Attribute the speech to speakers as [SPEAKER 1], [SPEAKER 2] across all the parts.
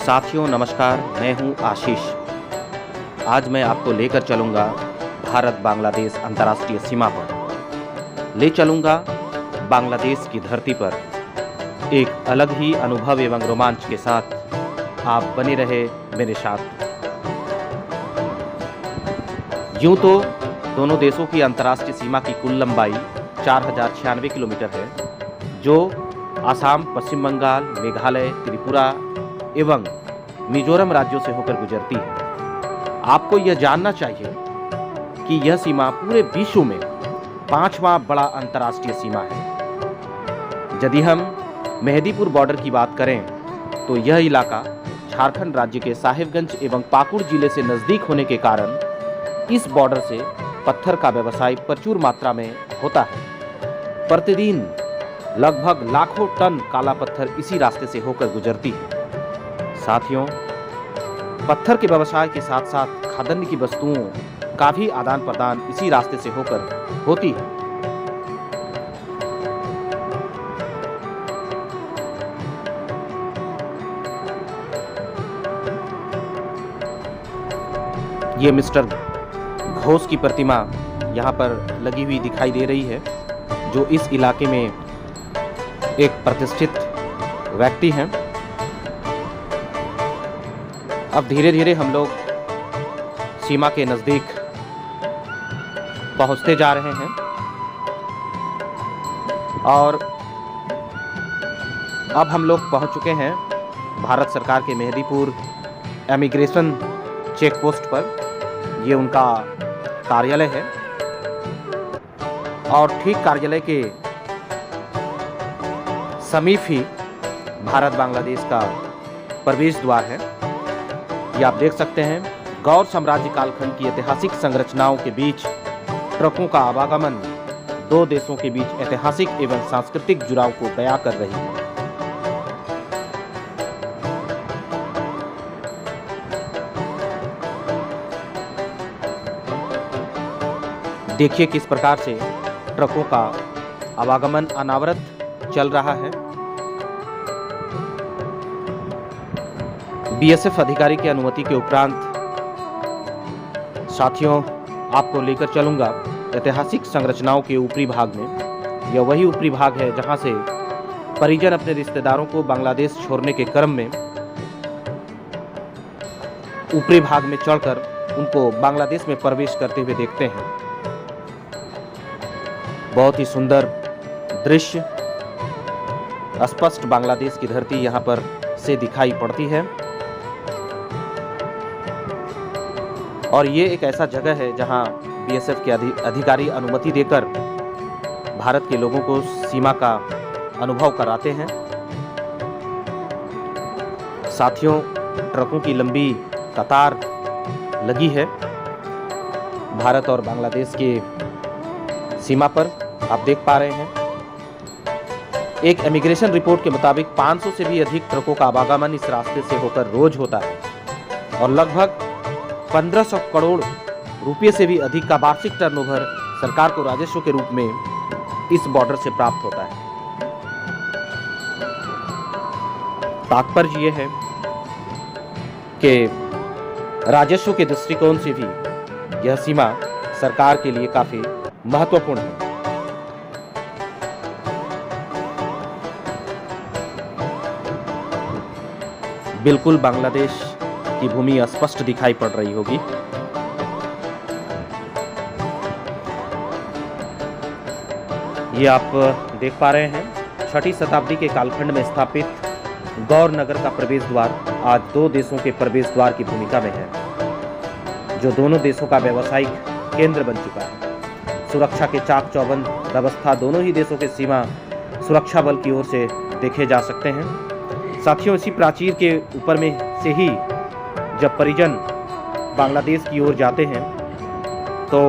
[SPEAKER 1] साथियों नमस्कार, मैं हूं आशीष। आज मैं आपको लेकर चलूंगा भारत बांग्लादेश अंतर्राष्ट्रीय सीमा पर। ले चलूंगा बांग्लादेश की धरती पर एक अलग ही अनुभव एवं रोमांच के साथ। आप बने रहे मेरे साथ। यूं तो दोनों देशों की अंतर्राष्ट्रीय सीमा की कुल लंबाई 4096 किलोमीटर है, जो आसाम, पश्चिम बंगाल, मेघालय, त्रिपुरा एवं मिजोरम राज्यों से होकर गुजरती है। आपको यह जानना चाहिए कि यह सीमा पूरे विश्व में 5वां बड़ा अंतर्राष्ट्रीय सीमा है। यदि हम मेहदीपुर बॉर्डर की बात करें तो यह इलाका झारखंड राज्य के साहिबगंज एवं पाकुड़ जिले से नजदीक होने के कारण इस बॉर्डर से पत्थर का व्यवसाय प्रचुर मात्रा में होता है। प्रतिदिन लगभग लाखों टन काला पत्थर इसी रास्ते से होकर गुजरती है। साथियों, पत्थर के व्यवसाय के साथ साथ खाद्यान्न की वस्तुओं का भी आदान प्रदान इसी रास्ते से होकर होती है। ये मिस्टर घोष की प्रतिमा यहाँ पर लगी हुई दिखाई दे रही है, जो इस इलाके में एक प्रतिष्ठित व्यक्ति हैं। अब धीरे धीरे हम लोग सीमा के नज़दीक पहुंचते जा रहे हैं और अब हम लोग पहुंच चुके हैं भारत सरकार के मेहदीपुर इमिग्रेशन चेक पोस्ट पर। ये उनका कार्यालय है और ठीक कार्यालय के समीप ही भारत बांग्लादेश का प्रवेश द्वार है। ये आप देख सकते हैं। गौर साम्राज्य कालखंड की ऐतिहासिक संरचनाओं के बीच ट्रकों का आवागमन दो देशों के बीच ऐतिहासिक एवं सांस्कृतिक जुड़ाव को बयां कर रही है। देखिए किस प्रकार से ट्रकों का आवागमन अनावरत चल रहा है। बीएसएफ अधिकारी की अनुमति के उपरांत साथियों आपको लेकर चलूंगा ऐतिहासिक संरचनाओं के ऊपरी भाग में। यह वही ऊपरी भाग है जहां से परिजन अपने रिश्तेदारों को बांग्लादेश छोड़ने के क्रम में ऊपरी भाग में चढ़कर उनको बांग्लादेश में प्रवेश करते हुए देखते हैं। बहुत ही सुंदर दृश्य, स्पष्ट बांग्लादेश की धरती यहाँ पर से दिखाई पड़ती है। और ये एक ऐसा जगह है जहाँ बीएसएफ के अधिकारी अनुमति देकर भारत के लोगों को सीमा का अनुभव कराते हैं। साथियों, ट्रकों की लंबी कतार लगी है भारत और बांग्लादेश के सीमा पर, आप देख पा रहे हैं। एक इमिग्रेशन रिपोर्ट के मुताबिक 500 से भी अधिक ट्रकों का आवागमन इस रास्ते से होकर रोज होता है और लगभग 1500 करोड़ रुपए से भी अधिक का वार्षिक टर्नओवर सरकार को राजस्व के रूप में इस बॉर्डर से प्राप्त होता है। तात्पर्य यह है कि राजस्व के दृष्टिकोण से भी यह सीमा सरकार के लिए काफी महत्वपूर्ण है। बिल्कुल बांग्लादेश की भूमि स्पष्ट दिखाई पड़ रही होगी। ये आप देख पा रहे हैं 6वीं शताब्दी के कालखंड में स्थापित गौर नगर का प्रवेश द्वार आज दो देशों के प्रवेश द्वार की भूमिका में है, जो दोनों देशों का व्यावसायिक केंद्र बन चुका है। सुरक्षा के चाक चौबंद व्यवस्था दोनों ही देशों के सीमा सुरक्षा बल की ओर से देखे जा सकते हैं। साथियों, इसी प्राचीर के ऊपर में से ही जब परिजन बांग्लादेश की ओर जाते हैं तो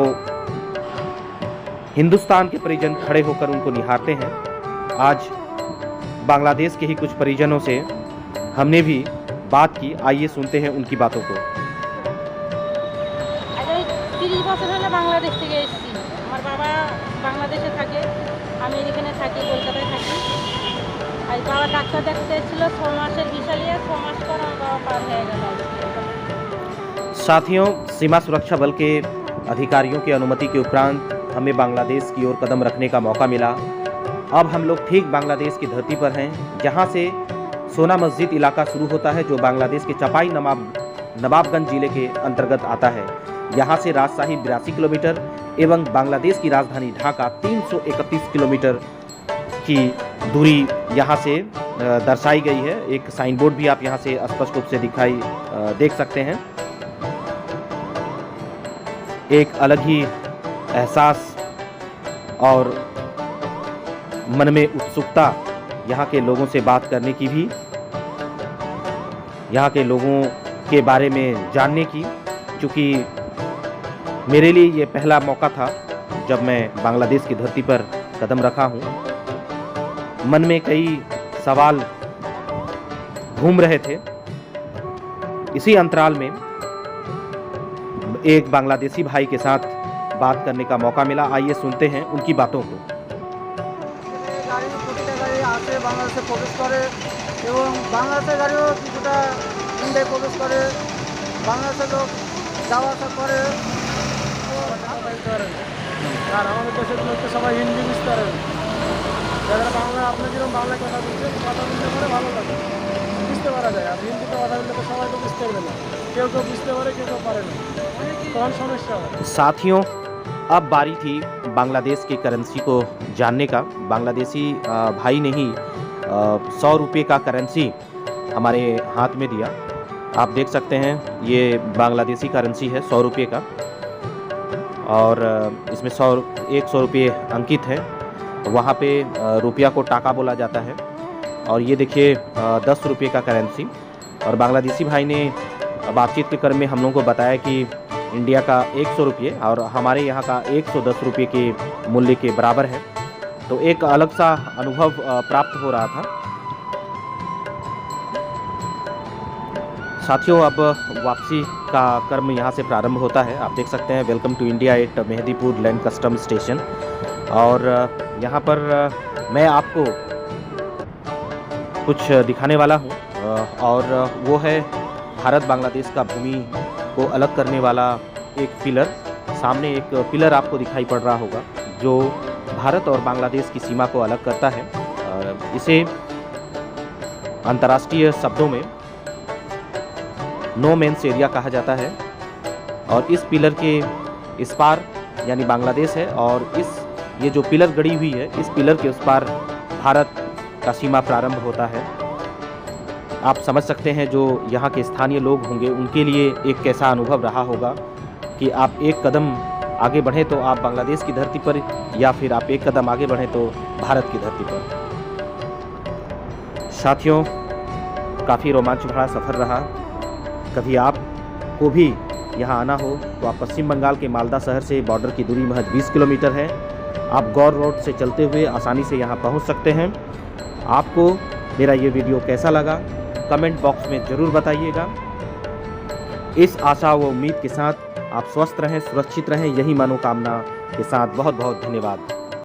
[SPEAKER 1] हिंदुस्तान के परिजन खड़े होकर उनको निहारते हैं। आज बांग्लादेश के ही कुछ परिजनों से हमने भी बात की, आइए सुनते हैं उनकी बातों को।
[SPEAKER 2] 30 বছর হলো বাংলাদেশ থেকে এসেছি। আমার বাবা বাংলাদেশে থাকে, আমি এখানে থাকি, কলকাতায় থাকি। আজ বাবা ডাক্তার দেখতে এসেছিল 6 মাসের ভিসা নিয়ে 6 মাস পর আমার বাবা পার হয়ে গেল আজকে।
[SPEAKER 1] साथियों, सीमा सुरक्षा बल के अधिकारियों की अनुमति के उपरांत हमें बांग्लादेश की ओर कदम रखने का मौका मिला। अब हम लोग ठीक बांग्लादेश की धरती पर हैं, जहां से सोना मस्जिद इलाका शुरू होता है, जो बांग्लादेश के चपाई नवाबगंज जिले के अंतर्गत आता है। यहाँ से राजशाही 82 किलोमीटर एवं बांग्लादेश की राजधानी ढाका 331 किलोमीटर की दूरी यहाँ से दर्शाई गई है। एक साइन बोर्ड भी आप यहाँ से स्पष्ट रूप से देख सकते हैं। एक अलग ही एहसास और मन में उत्सुकता यहाँ के लोगों से बात करने की भी, यहाँ के लोगों के बारे में जानने की, क्योंकि मेरे लिए ये पहला मौका था जब मैं बांग्लादेश की धरती पर कदम रखा हूँ। मन में कई सवाल घूम रहे थे। इसी अंतराल में एक बांग्लादेशी भाई के साथ बात करने का मौका मिला। आइए सुनते हैं उनकी बातों को।
[SPEAKER 3] গাড়ি প্রতিটা গাড়ি আসে বাংলাদেশে প্রবেশ করে এবং বাংলাদেশের গাড়িও কিছুটা ইন্ডিয়ায় প্রবেশ করে, বাংলাদেশের লোক যাওয়া আসা করে। আর আমাদের দেশের লোক তো সবাই হিন্দি বুঝতে পারে, যারা বাংলা আপনি যেরকম বাংলায় কথা বলছেন, কথা বলতে পারে ভালো লাগে, বুঝতে পারা যায়। আর হিন্দিতে কথা বললে তো সবাই তো বুঝতে পারবে না, কেউ কেউ বুঝতে পারে, কেউ केव পারে না, তখন সমস্যা হয়।
[SPEAKER 1] साथियों, अब बारी थी बांग्लादेश की करेंसी को जानने का। बांग्लादेशी भाई ने ही 100 रुपये का करेंसी हमारे हाथ में दिया। आप देख सकते हैं ये बांग्लादेशी करेंसी है 100 रुपये का, और इसमें 100 रुपये अंकित है। वहाँ पे रुपया को टाका बोला जाता है। और ये देखिए 10 रुपये का करेंसी। और बांग्लादेशी भाई ने बातचीत के क्रम में हम लोगों को बताया कि इंडिया का 100 रुपये और हमारे यहाँ का 110 रुपये के मूल्य के बराबर है। तो एक अलग सा अनुभव प्राप्त हो रहा था। साथियों, अब वापसी का क्रम यहाँ से प्रारंभ होता है। आप देख सकते हैं welcome to India at Mehdipur land custom station. और यहाँ पर मैं आपको कुछ दिखाने वाला हूँ, और वो है भारत बांग्लादेश का भूमि को अलग करने वाला एक पिलर। सामने एक पिलर आपको दिखाई पड़ रहा होगा, जो भारत और बांग्लादेश की सीमा को अलग करता है। इसे अंतर्राष्ट्रीय शब्दों में नो मेंस एरिया कहा जाता है। और इस पिलर के इस पार यानी बांग्लादेश है, और ये जो पिलर गड़ी हुई है, इस पिलर के उस पार भारत का सीमा प्रारंभ होता है। आप समझ सकते हैं जो यहाँ के स्थानीय लोग होंगे उनके लिए एक कैसा अनुभव रहा होगा कि आप एक कदम आगे बढ़ें तो आप बांग्लादेश की धरती पर, या फिर आप एक कदम आगे बढ़ें तो भारत की धरती पर। साथियों, काफ़ी रोमांच भरा सफ़र रहा। कभी आपको भी यहाँ आना हो तो आप पश्चिम बंगाल के मालदा शहर से बॉर्डर की दूरी महज 20 किलोमीटर है। आप गौर रोड से चलते हुए आसानी से यहाँ पहुँच सकते हैं। आपको मेरा ये वीडियो कैसा लगा कमेंट बॉक्स में ज़रूर बताइएगा। इस आशा व उम्मीद के साथ आप स्वस्थ रहें, सुरक्षित रहें, यही मनोकामना के साथ बहुत बहुत धन्यवाद।